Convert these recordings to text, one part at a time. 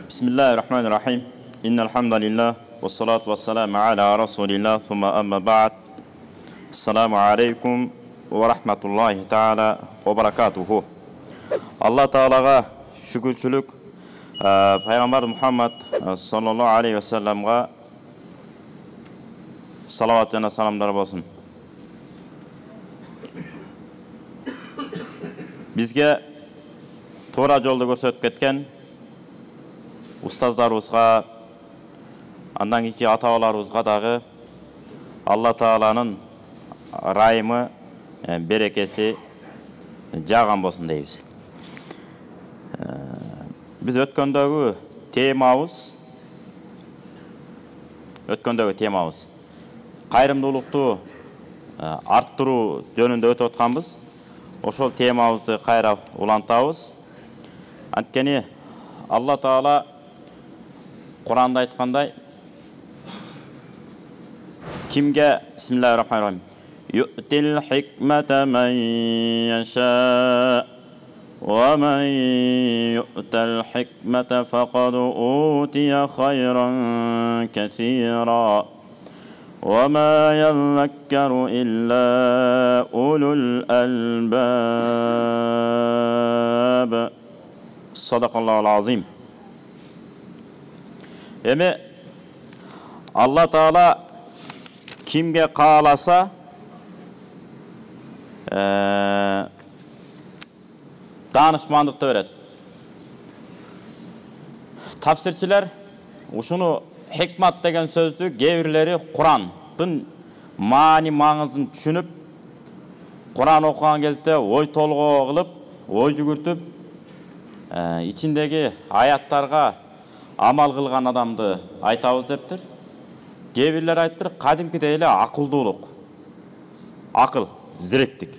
Bismillahirrahmanirrahim. İnnel hamdalillah ve salatu vesselamu ala Resulillah thumma amma ba'd. Esselamu aleyküm ve rahmetullahi teala ve berekatuhu. Allah Teala'ga şükürçülük, Peygamber Muhammed sallallahu aleyhi ve sellem'e salavat ve salamlar olsun. Bizge to'g'ri yo'lda ko'rsatib ketgan ustozlarimizga, andan keyin ata-onalarimizga dagı Allah Teala'nın rahimi, berekesi jag'an bolsun deymiz. Biz ötkendögü temabız kayrımdуулукту arttırуу жөнүндө өтүп атканбыз. Ошол темабызды кайра улантабыз. Анткени Allah Teala Kur'an'da ayткандай, kimge Bismillahirrahmanirrahim. Yu'til hikmete men yasha ve men yu'tel hikmete faqad utiya hayran kethira ve ma yezekkeru illa ulul albab. Sadakallahu azim. Emi Allah Teala kimge kaalasa danışmanlıkta öğret. Tafsirçiler uşunu hikmat degen sözdü gevrileri Kur'an'ın mani mаңызын düşünüp Kur'an okuyan kezdе oy tolgoo kılıp oy жүгүртүп içindeki ayatlarga amal kılgan adamdı aytабыз дептир. Gevriler aytыптыр, kadimkide эле акылдуулук, акыл, зиректик.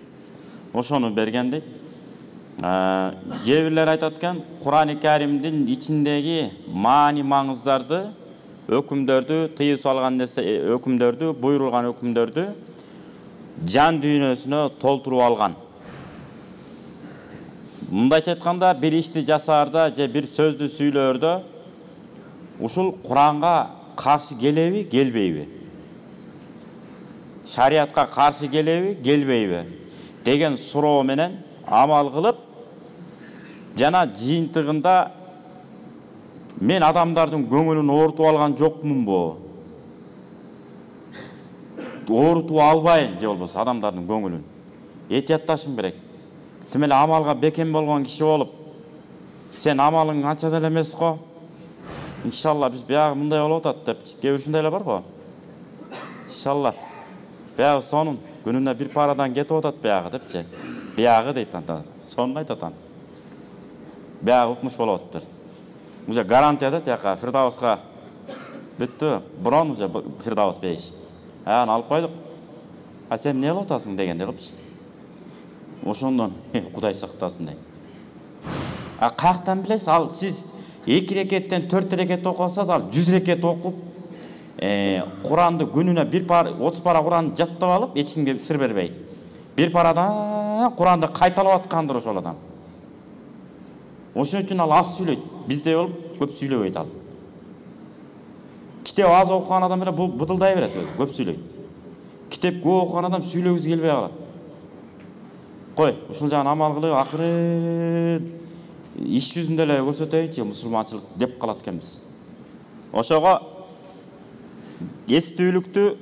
Ошону берген дейт. Gevriler aytatkan Kur'an-ı Kerim'din içindeki mani mаңыздарды, ökümdördü, tıyı salgan nese ökümdördü, buyurulgan ökümdördü can dünyasına tolturup algan. Мындайча айтканда, bir işti жасаарда же bir сөздү сүйлөөрдө ушул Куранга каршы келеби, келбейби? Шариатка каршы келеби, келбейби? Деген суроо менен амал кылып, жана жыйынтыгында мен адамдардын көңүлүн оорутуп алган жокмунбу? Оорутуп албайын же болбосо адамдардын көңүлүн. Этиятташым керек. Тимеле амалга бекем болгон киши болуп, сен амалың анча деле эмес го. Иншалла биз биягы мындай болуп атат деп, кээ бир ушундай эле бар го. Иншалла биягы сонун күнүнө bir парадан кетип атат биягы депчи. Биягы дейт анда, сонун айтат анда. Биягы укмуш болуп атыптыр. Уже гарантия да тияка Фирдауска бүттү. Бурон уже Фирдаус бейиш. Аны алып койдук. А сен эмне кылып атасың дегенде кылыпчы. Ошондон Кудай сактасын дейт. Каяктан билесиз? Ал сиз 2 рекеттен 4 рекет окусаңыз, ал 100 рекет окуп, Куранды күнүнө 30 пара Куранды жаттап алып, эч кимге сыр бербей. Bir парадан Куранды кайталап аткандыр ошол адам. Ошон үчүн ал аз сүйлөйт. Бизде болуп көп сүйлөбөйт ал. Китеп аз окуган адам эле бул бытылдай берет өзү, көп сүйлөйт. Китеп көп окуган адам сүйлөгүсү келбей калат. Koy, ушул жагын амал кылып, акырын иш жүзүндө эле көрсөтөйүнчү мусулманчылык деп калат экенбиз. Ошого эстүүлүктү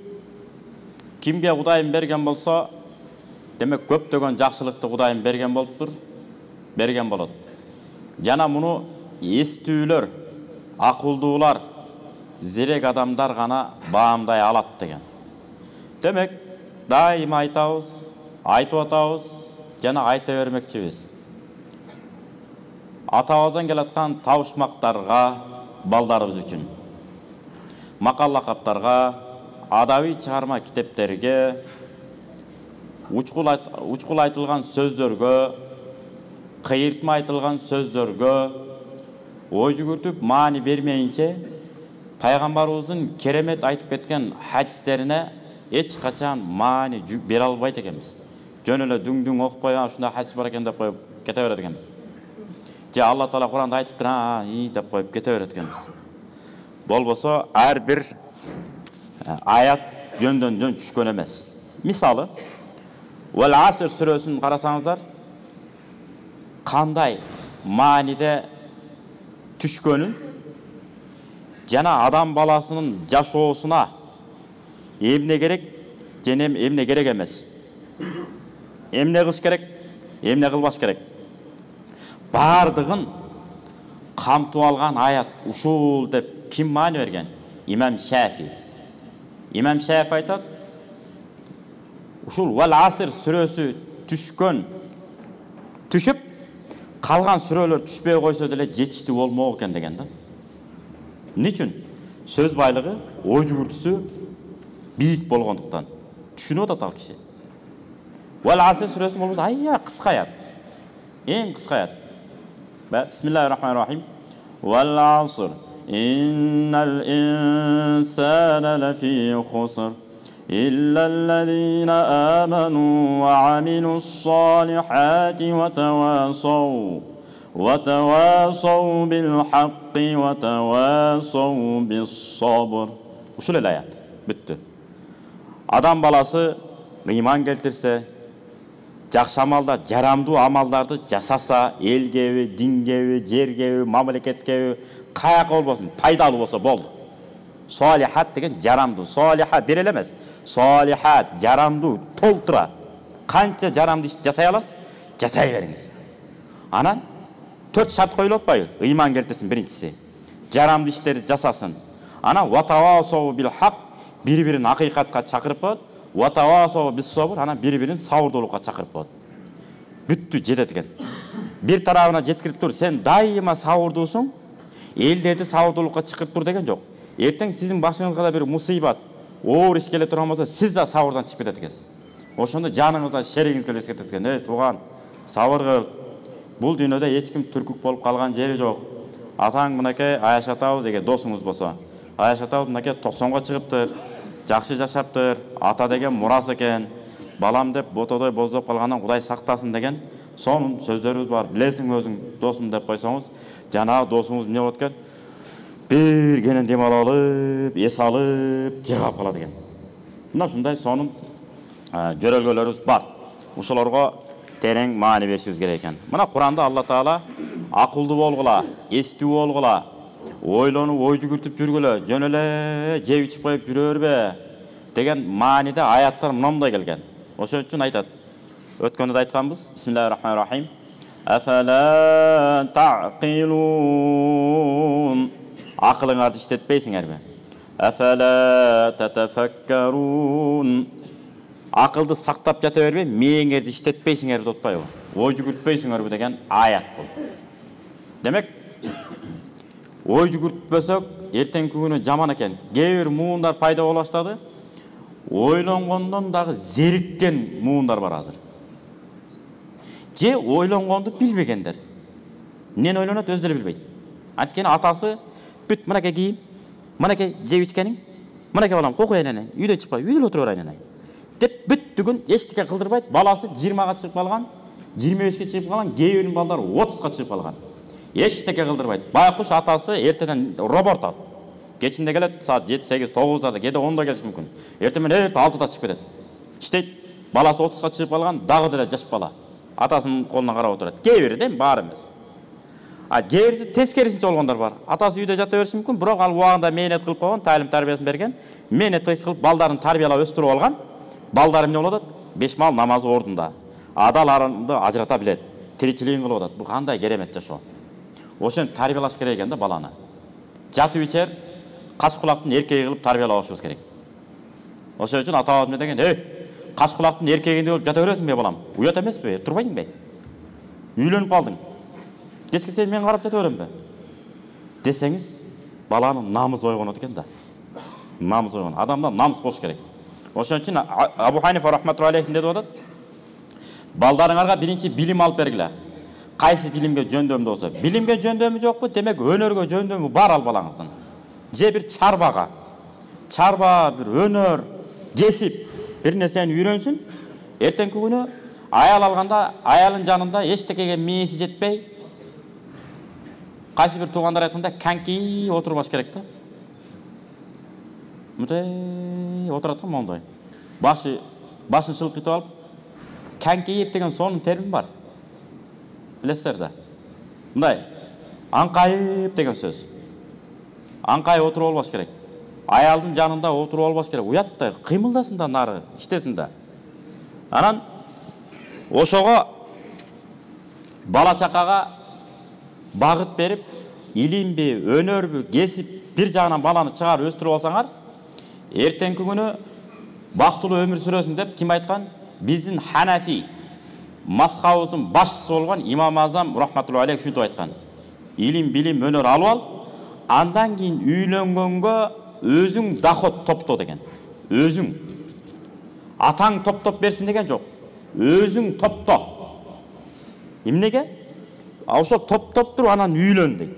кимге Кудайым берген болсо, демек көптөгөн жакшылыкты Кудайым берген болуптур, берген болот. Жана муну эстүүлөр, акылдуулар, зерек адамдар гана баамдай алат деген. Демек, дайыма айтабыз, айтып атабыз, жана айта бермекчибиз. Атабыздан келаткан табышмактарга, балдарыбыз үчүн, макал лакаптарга, адаби чыгарма китептерге, учкул айтылган сөздөргө, кыйыртма айтылган сөздөргө ой жүгүртүп маани бермейинче пайгамбарыбыздын керемет айтып кеткен хадистерине эч качан маани бере албайт экенбиз. Жөн эле дүң окуп койгон ушундай хадис бар экен деп коюп кете берет экенбиз. же Алла Таала Куранда айтыптыр, деп коюп кете берет экенбиз. Болбосо ар бир аят жөндөн жөн түшкөн эмес. Мисалы, Вал Аср сүрөсүн карасаңыздар, кандай мааниде түшкөнүн жана адам баласынын жашоосуна эмне керек жана эмне керек эмес, эмне кылыш керек, эмне кылбаш керек, бардыгын камтып алган аят ушул деп ким маани берген? Имам Шафи. Имам Шафи айтат, ушул Вал Аср сүрөсү түшүп калган сүрөлөр түшпөй койсо деле жетиштүү болмок экен деген да. Эмне үчүн? Сөз байлыгы, ой жүгүртүүсү бийик болгондуктан. Түшүнүп атат ал киши. Вал Аср сүрөсү болбосо кыска аят. Эң кыска аят. Бисмиллахир-рахманир-рахим. Вал Аср иннал инсана лафи хуср إلا الذين آمنوا وعملوا الصالحات وتواصوا بالحق وتواصوا بالصبر. Ушул эле аят. Бүттү. Адам баласы ыйман келтирсе, жакшы амалдар, жарамдуу амалдарды жасаса, элгеби, дингеби, жергеби, мамлекеткеби, каяка болбосун, пайдалуу болсо болду. Salihат деген жарамдуу. Салиха бир эле эмес. Салихат жарамдуу, толтура. Канча жарамдуу иш жасай аласыз? Жасай бериңиз. Анан 4 шарт коюлуп атпайбы? Ыйман келтирсин биринчиси. Жарамдуу иштерди жасасын. Анан ватавасау бил хак, бири-бирин акыйкатка чакырып коет. Ватавасау бис собр, анан бири-бирин сабырдуулукка чакырып коет. Бүттү, жетет экен. Бир тарабына жеткирип тур, сен дайыма сабырдуусуң, элдерди сабырдуулукка чакырып тур деген жок. Эртең сиздин башыңызга да бир мусибат, оор иш келе турган болсо, сиз да сабырдан чыгып кетет экенсиз. Ошондо жаныңызда шеригиңиз келип кетет экен. Тууган, сабыр кыл. Бул дүйнөдө эч ким түркүк болуп калган жери жок. Атаң мынакей Аяш атабыз деген досуңуз болсо, Аяш атабыз мынакей 90га чыгыптыр, жакшы жашаптыр, ата деген мурас экен. Балам деп ботодой боздоп калгандан Кудай сактасын деген сонун сөздөрүбүз бар. Билесиң өзүң досум деп койсоңуз, жанагы досуңуз эмне болот экен? Bir genen dem alıp, es alıp, жыргап калат экен. Мына ушундай сонун жөрөлгөлөрүбүз бар. Ушолорго терең маани беришибиз керек экен. Мына Куранда Алла Таала акылдуу болгула, эстүү болгула, ойлонуп, ой жүгүртүп жүргүлө, жөн эле жеп ичип коюп жүрө бербе деген мааниде аяттар мындай келген. Ошон үчүн айтат. Өткөндө да айтканбыз. Бисмиллахир-рахманир-рахим. Афала тaqilun. Акылыңарды иштетпейсиңерби? Афала татафаккарун. Акылды сактап жата бербей, мээңерди иштетпейсиңерби деп атпайбы? Ой жүгүртпөйсүңөрбү деген аят бул. Демек, ой жүгүртпөсөк, эртеңки күнү жаман экен. Кээ бир муундар пайда боло баштады. Ойлонгондон дагы зериккен муундар бар азыр. Же ойлонгонду билбегендер. Эмнени ойлонот өздөрү билбейт. Анткени атасы бүт мынакей кийим, мынакей жеп ичкениң, мынакей балам кокуяйын анан, үйдөн чыкпай, үйдө отура берайын анан. Деп бүттүгүн эчтеке кылдырбайт. Баласы 20га чыгып калган, 25ке чыгып калган, кээ биринин балдары 30га чыгып калган. Эчтеке кылдырбайт. Байкуш атасы эртеден роборт алып. Кечинде келет, саат 7, 8, 9-да, кээде 10-да келиши мүмкүн. Эртең менен 6-да чыгып кетет. Иштейт. Баласы 30га чыгып калган, дагы деле жаш бала. Атасынын колуна карап отурат. Кээ бири да баары эмес. Кээ бири тескерисинче болгондор бар. Атасы үйдө жата бериши мүмкүн, бирок ал убагында мээнет кылып койгон, таалим тарбиясын берген, мээнет кылып балдарын тарбиялап өстүрүп алган. Балдар эмне болот? 5 мал намазы ордунда. Адал арынды ажырата билет. Тиричилигин кылып атат. Бул кандай керемет жашоо. Ошон тарбиялаш керек экен да баланы. Жатып ичер, каш кулактын эркеги кылып тарбиялабашыбыз керек. Ошон үчүн атабыз эмне деген? Каш кулактын эркегинде болуп жата бересиңби балам? Уят эмеспи? Турбайсыңбы? Үйлөнүп калдың. Кечке сен мен карап жата беремби? Десеңиз, баланын намысы ойгонот экен да. Намыс ойгон. Адамда намыс болуш керек. Ошон үчүн Абу Ханифа рахматуллахи алейхи деп атат. Балдарыңарга биринчи билим алып бергиле. Кайсы билимге жөндөмдүү болсо, билимге жөндөмү жокпу, демек өнөргө жөндөмү бар ал балаңыздын. Же бир чарба, бир өнөр, кесип, бир нерсени үйрөнсүн. Эртеңки күнү аял алганда, аялын жанында эчтекеге мээси жетпей, Кайсы бир туугандар айтканда конки отурбаш керек да. Мындай отурат го мондай. Башын шылкытып алып, конкейип деген сонун термин бар. Билесиздер да. Мындай аңкайып деген сөз. Аңкай отуруп албаш керек. Аялдын жанында отуруп албаш керек. Уяттай кыймылдасын да, нары иштесин да. Анан ошого бала чакага багыт берип, илимби, өнөрбү, кесип бир жагынан баланы чыгарып өстүрүп алсаңар, эртеңки күнү бактылуу өмүр сүрөсүн деп ким айткан? Биздин Ханафи мазхабыбыздын башчысы болгон Имам Азам рахматуллахи алейхи ушинтип айткан. Илим, билим, өнөр алып ал, андан кийин үйлөнгөнгө өзүң доход топто деген. Өзүң. Атаң топтоп берсин деген жок. Өзүң топто. Эмнеге? Ошо топтоп туруп анан үйлөн дейт.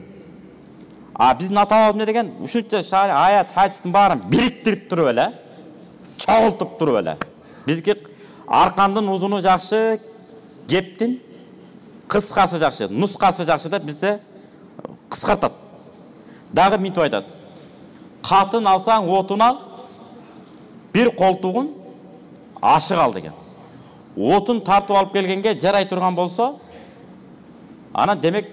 Биздин атабыз эмне деген? Ушунча аят, хадистин баарын бириктирип туруп эле, чогултуп туруп эле. Бизги аркандын узуну жакшы, кептин кыскасы жакшы, нускасы жакшы деп бизде кыскартат. Дагы мынтип айтат. Катын алсаң отун ал, бир колтугун ашык ал деген. Отун тартып алып келгенге жарай турган болсо, анан демек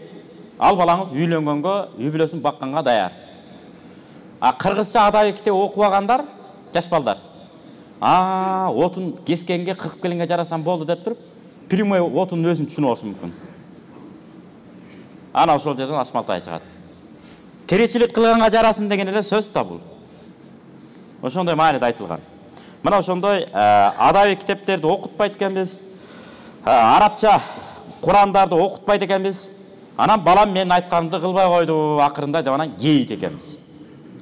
ал балаңыз үйлөнгөнгө, үй бүлөсүн бакканга даяр. Кыргызча адабий китеп окубагандар, жаш балдар. Отун кескенге, кыркып келгенге жарасам болду деп туруп, прямой отун өзүн түшүнүп алышы мүмкүн. Ана ошол жерден ашмалтай чыгат. Тиричилик кылганга жарасын деген эле сөз да бул. Ошондой мааниде айтылган. Мына ошондой адабий китептерди окутпайт экенбиз. Арабча Курандарды окутпайт экенбиз. Анан балам мен айтканымды кылбай койду акырында деп анан кейит экенбиз.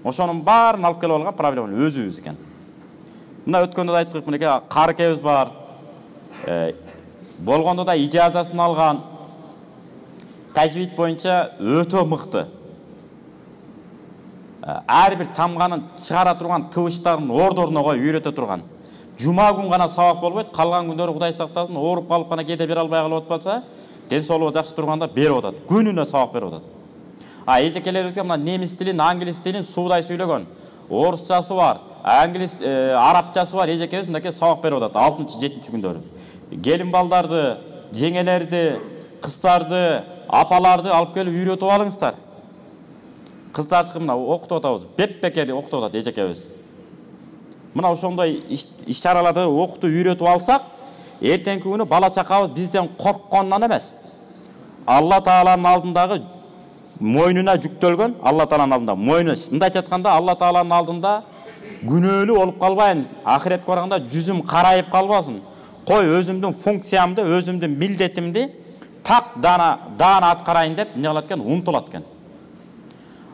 Ошонун баарын алып келип алган проблема өзүбүз экен. Мына өткөндө да айттык, мынеке каркебиз бар. Болгондо да ижазасын алган. Тажвид боюнча өтө мыкты. Ар бир тамганын чыгара турган тыбыштарын ордоруна коюп үйрөтө турган. Жума күн гана сабак болбойт, калган күндөрү Кудай сактасын, ооруп калып гана кете бере албай калып атпаса, ден соолугу жакшы турганда берип атат. Күнүнө сабак берип атат. Эжекелерибизге мына немис тилин, англис тилин суудай сүйлөгөн. Орусчасы бар, арабчасы бар, эжекебиз мынакей сабак берип атат 6-7 күндөрү. Келин балдарды, жеңелерди, кыздарды, апаларды алып келип үйрөтүп алыңыздар. Кыздарды мына окутуп атабыз, беп-бекер окутуп атат эжекебиз. Мына ошондой иш-чараларды окутуп үйрөтүп алсак, эртеңки күнү бала чакабыз бизден коркконунан эмес, Алла Тааланын алдындагы мойнуна жүктөлгөн, Алла Тааланын алдында мойнуна, мындайча айтканда Алла Тааланын алдында күнөөлүү болуп калбайын, ахиретке барганда жүзүм карайып калбасын. Кой өзүмдүн функциямды, өзүмдүн милдетимди так даана аткарайын деп эмне кылат экен, умтулат экен.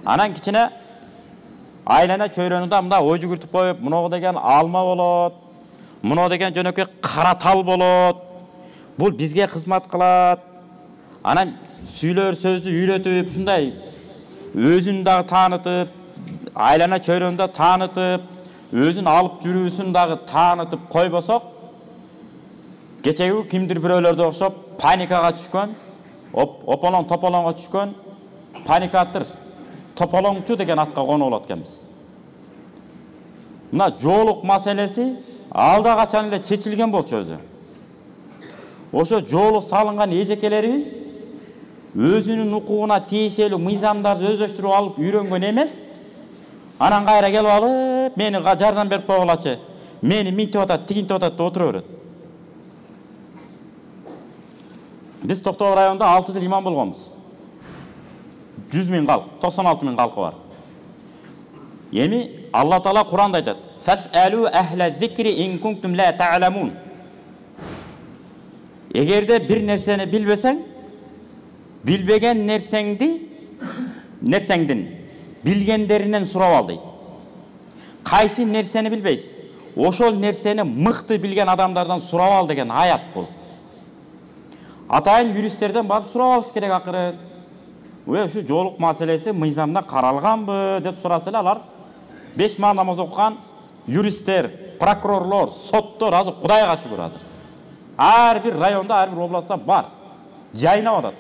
Анан кичине айлана чөйрөнүндө мында ой жүгүртүп коюп, муногу деген алма болот, муну деген жөнөкөй кара тал болот. Бул бизге кызмат кылат. Анан сүйлөр сөздү үйрөтүп, ушундай өзүн дагы таанытып, айлана чөйрөндө таанытып, өзүн алып жүрүүсүн дагы таанытып койбосок, кечеги кимдир бирөөлөрдө окшоп паникага түшкөн, ополоң тополоңго түшкөн, паникатыр, тополоңчу деген атка конуп алат экенбиз. Мына жоолук маселеси алда качан эле чечилген болчу өзү. Ошо жоолук салынган эжекелерибиз өзүнүн укугуна тиешелүү мыйзамдарды өздөштүрүп алып үйрөнгөн эмес. Анан кайра келип алып, мени жардам берип койгулачы, мени минтип атат, тигинтип атат деп отура берет. Биз Токтогул районунда 6 жыл имам болгонбуз. 100 000 калк, 96 000 калкы бар. Эми Алла Таала Куранда айтат: "Фас'алу ахла зикри ин кунтум ла та'ламун." Эгерде бир нерсени билбесең, билбеген нерсеңдин билгендеринен сурап ал дейт. Кайсы нерсени билбейсиз? Ошол нерсени мыкты билген адамдардан сурап ал деген аят бул. Атайын юристтерден барып сурап алыш керек акыры. Ушу жоолук маселеси мыйзамда каралганбы деп сураса эле алар 5 намаз окуган юристтер, прокурорлор, соттор азыр Кудайга шүгүр азыр. Ар бир районда, ар бир областта бар. Жайнап атат.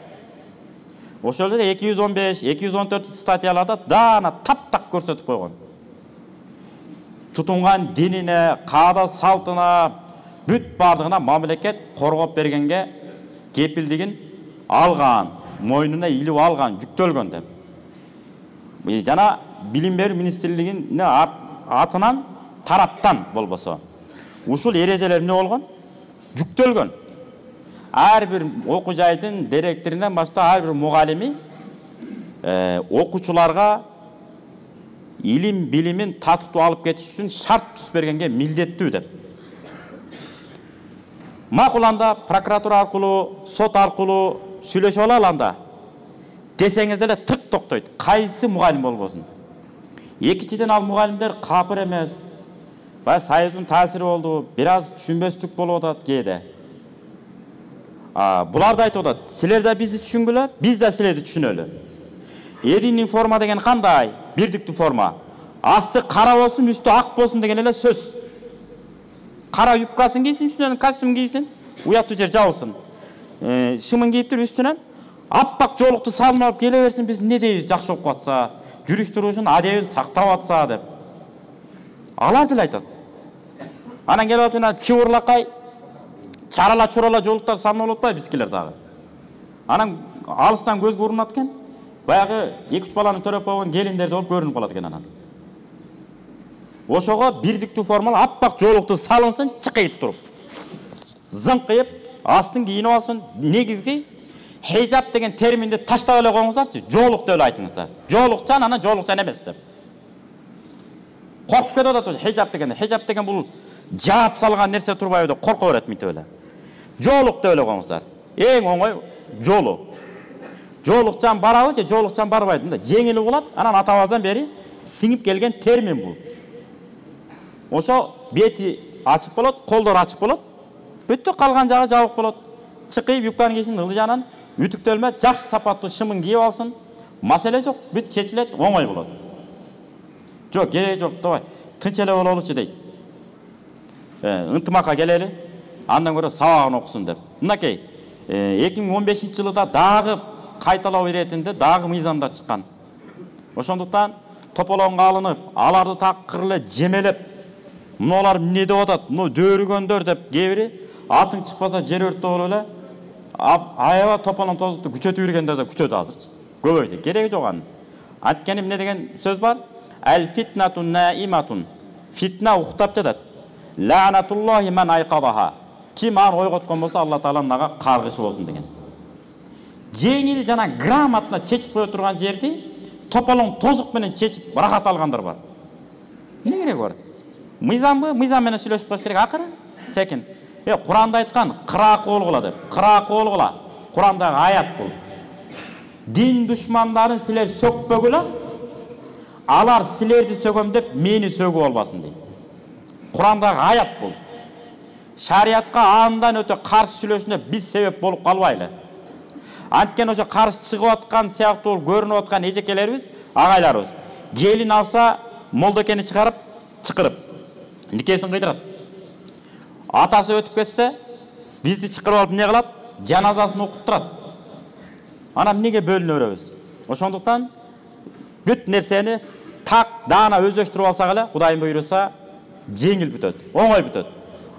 Ошол жерде 215, 214 статьяларда даана таптак көрсөтүп койгон. Тутунган динине, каада салтына, бүт бардыгына мамлекет коргоп бергенге кепилдигин алган, мойнуна илип алган, жүктөлгөн деп. Жана билим берүү министрлигине атынан тараптан болбосо ушул эрежелер эмне болгон? Жүктөлгөн. Ар бир окуу жайдын директорунан баштап ар бир мугалими окуучуларга илим билимин татыктуу алып кетиш үчүн шарт түзүп бергенге милдеттүү деп. Макул анда прокуратура аркылуу, сот аркылуу сүйлөшүп алалы анда. Десеңиз деле тык токтойт. Кайсы мугалим болбосун. Экинчиден ал мугалимдер капыр эмес. Бай союздун таасири болду, бир аз түшүнбөстүк болуп атат кээде. Булар да айтып атат, силер да бизди түшүнгүлө, биз да силерди түшүнөлү. Единый форма деген кандай? Бирдиктүү форма. Асты кара болсун, үстү ак болсун деген эле сөз. Кара юбкасын кийсин, үстүнөн костюм кийсин, уяттуу жер жабылсын. Шымын кийиптир, үстүнөн аппак жолукту салып алып келе берсин, биз эмне дейбиз, жакшы болуп катса, жүрүш турушун адебин сактап атса деп. Алар деле айтат. Анан келип атып чыбырлакай чарала чурала жолуктар салынып атпайбы бизкилер дагы. Анан алыстан көзгө урунат экен. Баягы 2-3 баланы төрөп койгон келиндерди болуп көрүнүп калат экен анан. Ошого бирдиктүү формал аппак жолукту салынсын, чыкайып туруп. Зыңкыйып, астын кийинип алсын. Негизги хижап деген терминди таштап эле коюңуздарчы. Жолук деп эле айтыңыздар. Жолукчан анан жолукчан эмес деп. Коркуп кетип атат хижап деген. Хижап деген бул жаап салган нерсе турбайбы деп корко берет мынтип эле. Жолук деп эле коюңуздар. Эң оңой жолу. Жолукчан барабы же жолукчан барбайбы? Мында жеңил болот. Анан атабыздан бери сиңип келген термин бул. Ошо бети ачык болот, колдор ачык болот. Бүттү калган жагы жабык болот. Чыкып юбканы кийсин, ылжанан үтүктөлмө, жакшы сапаттуу шымын кийип алсын. Маселе жок, бүт чечилет, оңой болот. Жок, кереги жок, давай. Тынч эле бололучу дейт. Ынтымакка келели, андан көрө сабагын окусун деп. Мынакей, 2015-жылда дагы кайталоо иретинде дагы мыйзамдар чыккан. Ошондуктан тополоңго алынып, аларды такыр эле жемелеп, муналар эмне деп атат, муну дөрүгөндөр деп кээ атың чыкпаса жер өрттө болуп эле аябай тополоң тозукту күчөтүп жүргендер да күчөдү азырчы. Көбөйдү, кереги жок анын. Анткени эмне деген сөз бар? Ал фитнатун наиматун. Фитна уктап жатат. Лаанатуллахи ман айкадаха. Ким аны ойготкон болсо, Алла Таала ага каргышы болсун деген. Жеңил жана грамотно чечип кое турган жерди тополоң тозук менен чечип рахат алгандар бар. Эмне кереги бар? Мыйзамбы? Мыйзам менен сүйлөшүп коюш керек акырын. Секин. Куранда айткан кыракы болгула деп. Кыракы болгула. Курандагы аят бул. Дин душмандарын силер сөкпөгүлө, алар силерди сөгөм деп мени сөгүп албасын дейт. Курандагы аят бул. Шариятка андан өтө каршы сүйлөшүнө биз себеп болуп калбайлы. Анткени ошо каршы чыгып аткан сыяктуу көрүнүп аткан эжекелерибиз, агайларыбыз келин алса, молдокени чакырып, никесин кыйдырат. Атасы өтүп кетсе, бизди чакырып алып эмне кылат? Жаназасын окуттурат. Анан эмнеге бөлүнө беребиз? Ошондуктан бүт нерсени так даана өздөштүрүп алсак эле, Кудайым буйруса, жеңил бүтөт, оңой бүтөт.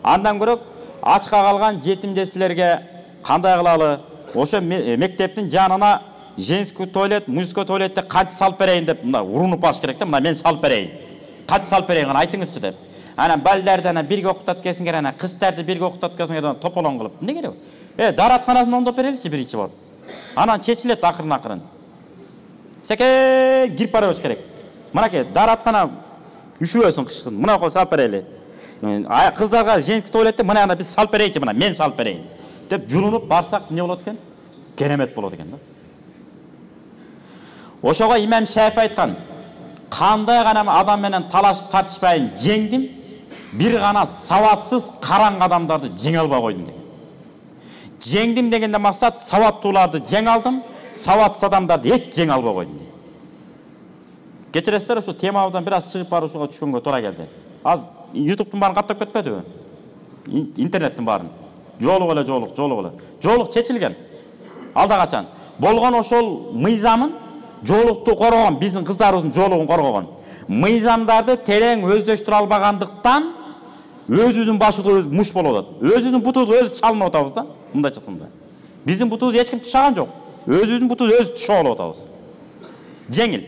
Андан көрөк ачка калган жетимдесилерге кандай кылалы? Ошо мектептин жанына женский туалет, мужской туалетти кантип салып берейин деп мында урунуп алыш керек да. Мына мен салып берейин. Кантип салып берейин, кана айтыңызчы деп. Анан балдарды анан бирге окутат келсиңер, анан кыздарды бирге окутат келсиңер, тополоң кылып. Эмне кереги? Даратканасын оңдоп береличи биринчи болуп. Анан чечилет акырын-акырын. Секе кирип бара бериш керек. Мынакей дараткана үшүбөсүн кышкын. Мына кол салып берели. Кыздарга женский туалетте мына биз салып берейинчи, мына мен салып берейин деп жулунуп барсак эмне болот экен? Керемет болот экен да. Ошого имам Шафи айткан: кандай гана адам менен талашып тартышпайын жеңдим, бир гана сабатсыз караң адамдарды жеңе албай койдум деген. Жеңдим дегенде максат сабаттууларды жеңе алдым, сабатсыз адамдарды эч жеңе албай койдум дейт. Кечиресиздер, ушу темабыздан бир аз чыгып барушуга түшкөнгө туура келди. Az YouTube'тун баарын каптап кетпедиби? Интернеттин баарын. Жолук эле. Жолук чечилген. Алда качан. Болгон ошол мыйзамын жоолукту коргогон, биздин кыздарыбыздын жоолугун коргогон. Мыйзамдарды терең өздөштүрө албагандыктан өзүбүздүн башыбызга өзү муш болуп атат. Өзүбүздүн бутубузга өзү чалынып атабыз да. Мындай чыкканда. Биздин бутубузду эч ким тушаган жок. Өзүбүздүн бутубузду өзү тушап алып атабыз. Жеңил.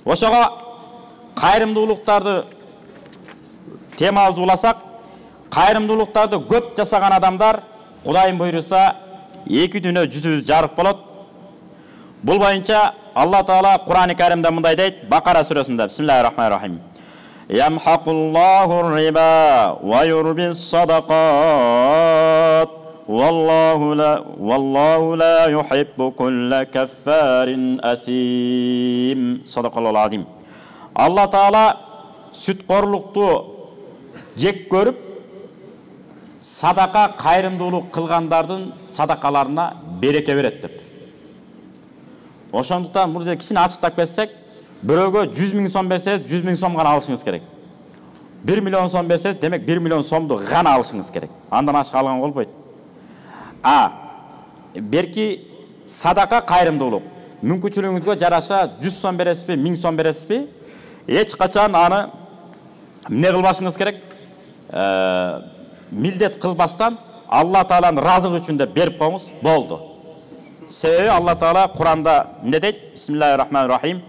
Ошого кайрымдуулуктарды темабызды уласак, кайрымдуулуктарды көп жасаган адамдар Кудайым буйруса 2 дүйнө жүзүбүз жарык болот. Бул боюнча Алла Таала Кур'ан-ы Каримде мындай дейт, Бакара сүрөсүндө. Бисмиллахир-рахманир-рахим. Ямхақуллаху риба ва юрбис садақат валлаху ла юхиббу кулла каффарин асим. Садақаллахул азим. Алла Таала сүткорлукту жек көрүп, садака кайрымдуулук кылгандардын садакаларына береке берет деп. Ошондуктан бул жерде кичине ачыктап кетсек, бирөөгө 100 000 сом берсеңиз, 100 000 сом гана алышыңыз керек. 1 миллион сом берсеңиз, демек 1 миллион сомду гана алышыңыз керек. Андан ашык алган болбойт. Берки садака кайрымдуулук. Мүмкүнчүлүгүңүзгө жараша 100 сом бересизби, 1000 сом бересизби? Эч качан аны эмне кылбашыңыз керек? Милдет кылбастан Алла Тааланын ыраазылыгы үчүн деп берип коюңуз, болду. Себеби Алла Таала Куранда эмне дейт? Бисмиллахир-рахманир-рахим.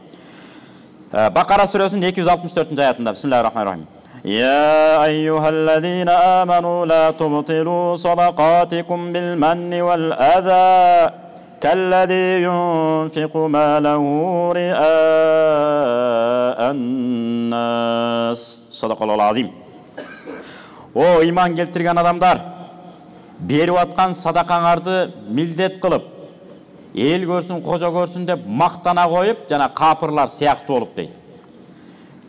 Бакара сүрөсүнүн 264-аятында. Бисмиллахир-рахманир-рахим. يا أيها الذين آمنوا لا تبطلوا صدقاتكم بالمن والأذى كالذي ينفق ماله رئاء الناس. صدق الله العظيم. О, иман келтирген адамдар, берип аткан садакаңарды милдет кылып, эл көрсүн, кожо көрсүн деп мактана коюп, жана капырлар сыяктуу болуп дейт.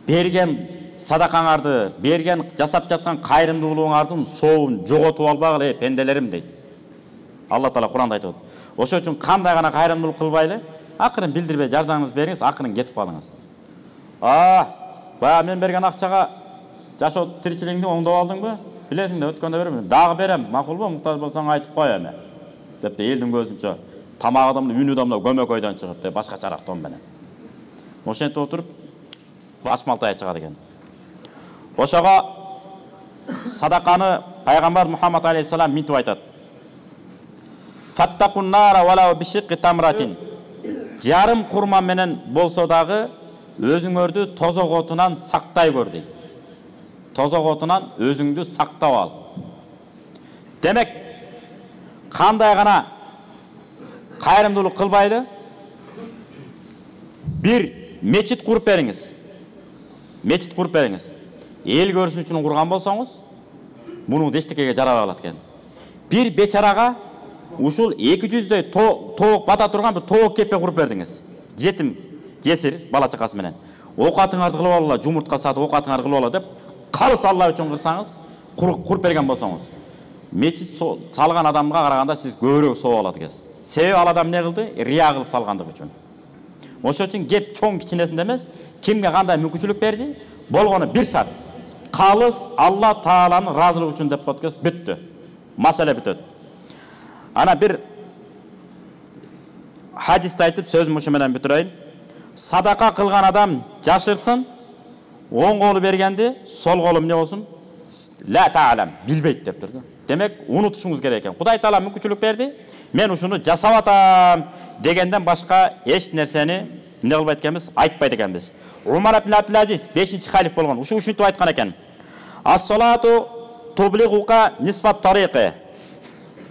Берген садакаңарды, берген жасап жаткан кайрымдуулугуңардын соовун жоготуп албагыла, пенделерим дейт. Алла Таала Куранда айтып атат. Ошол үчүн кандай гана кайрымдуулук кылбайлы, акырын билдирбей жардамыңызды бериңиз, акырын кетип калыңыз. Бая мен берген акчага жашоо тиричилигиңди оңдоп алдыңбы? Билесиң да өткөндө берем, дагы берем, макулбу, муктаж болсоң айтып кой эми. Деп элдин көзүнчө тамагы да үнү да көмөкөйдөн чыгып деп башка чарактон менен. Ошентип отуруп башмалтай чыгат экен. Ошого садаканы пайгамбар Мухаммад алейхиссалам мынтип айтат. Фаттакун нара валау бишиқи тамратин. Жарым курма менен болсо дагы өзүңөрдү тозок отунан сактай көр дейт. Тозок отунан өзүңдү сактап ал. Демек, кандай гана кайрымдуулук кылбайды? Бир мечит куруп бериңиз. Мечит куруп бериңиз. Эл көрсүн үчүн курган болсоңуз, муну эчтекеге жарабай калат экен. Бир бечарага ушул 200 тоок бата турган бир тоок кепе куруп бердиңиз. Жетим, жесир бала чакасы менен. Окатыңарды кылып алгыла, жумуртка сатып окатыңарды кылып алгыла деп, калыс Алла үчүн кырсаңыз, куруп берген болсоңуз, мечит салган адамга караганда сиз көбүрөөк соо алат экенсиз. Себеби ал адам не кылды? Рия кылып салгандыгы үчүн. Ошол үчүн кеп чоң кичинесинде эмес, кимге кандай мүмкүнчүлүк берди? Болгону бир шарт. Калыс Алла Тааланын ыраазылыгы үчүн деп коткес бүттү. Маселе бүтөт. Ана бир хадисти айтып сөзүм ушу менен бүтүрөйүн. Садака кылган адам жашырсын, оң колу бергенди, сол колу эмне болсун? Ла таалам, билбейт дептир да. Демек, унутушуңуз керек экен. Кудай Таала мүмкүнчүлүк берди, мен ушуну жасап атам дегенден башка эч нерсени эмне кылбайт экенбиз, айтпайт экенбиз. Умар ибн Абдул-Азиз 5-чи халиф болгон. Ушинтип айткан экен. Ас-салату тублигука нисфат тариqi.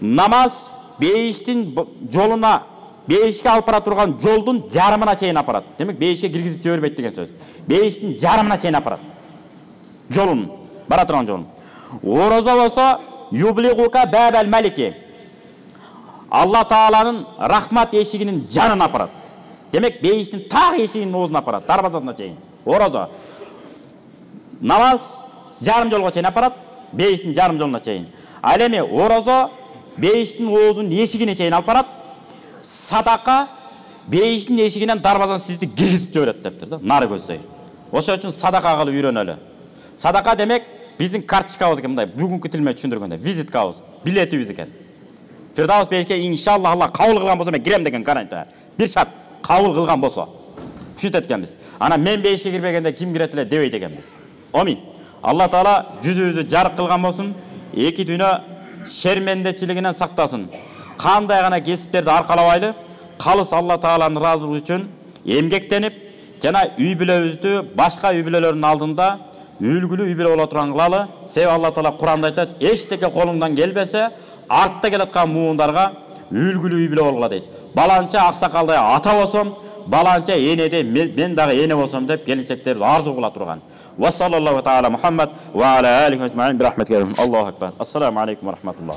Намаз бейиштин жолуна, бейишке алып бара турган жолдун жарымына чейин апарат. Демек, бейишке киргизип жибербейт деген сөз. Бейиштин жарымына чейин апарат. Жолун, бара турган жолун. Орозо болсо юблигука бабал малики. Алла Тааланын рахмат эшигинин жанын апарат. Демек, бейиштин так эшигинин оозуна апарат, дарбазасына чейин. Орозо. Намаз жарым жолго чейин апарат, бейиштин жарым жолуна чейин. Ал эми орозо бейиштин оозунун эшигине чейин алып барат. Садака бейиштин эшигинен дарбазаны сизди киргизип жиберет дептир да, нары көздөй. Ошол үчүн садака кылып үйрөнөлү. Садака демек биздин карточкабыз экен, мындай бүгүнкү тил менен түшүндүргөндө, визиткабыз, билетибиз экен. Firdavs бейішке иншалла Алла қабыл қылған болса мен кірем деген гарантия. Bir шарт, қабыл қылған болса. Түсінет екенбіз. Ана мен бейішке кірбегенде кім кіретіле демейді екенбіз. Амин. Алла Таала жүзімізді жарық қылған болсын, екі дүние шермендечілігінен сақтасын. Қандай ғана кесіптерді арқалабайды, қалыс Алла Тааланың разылығы үшін емгектеніп, жана үй бүлөбүздү башка үй бүлөлөрдүн алдында үлгүлүү үй бүлө боло турган кылалы. Себеби Алла Таала Куранда айтат, эчтеке колуңдан келбесе, артта келаткан муундарга үлгүлүү үй бүлө болгула дейт. Баланча аксакалдай ата болсом, баланча энеде мен дагы эне болсом деп келинчектерди арзу кыла турган. Ва саллаллаху таала Мухаммад ва аля алихи ва ажмаин би рахматика. Аллаху акбар. Ассаламу алейкум ва рахматуллах.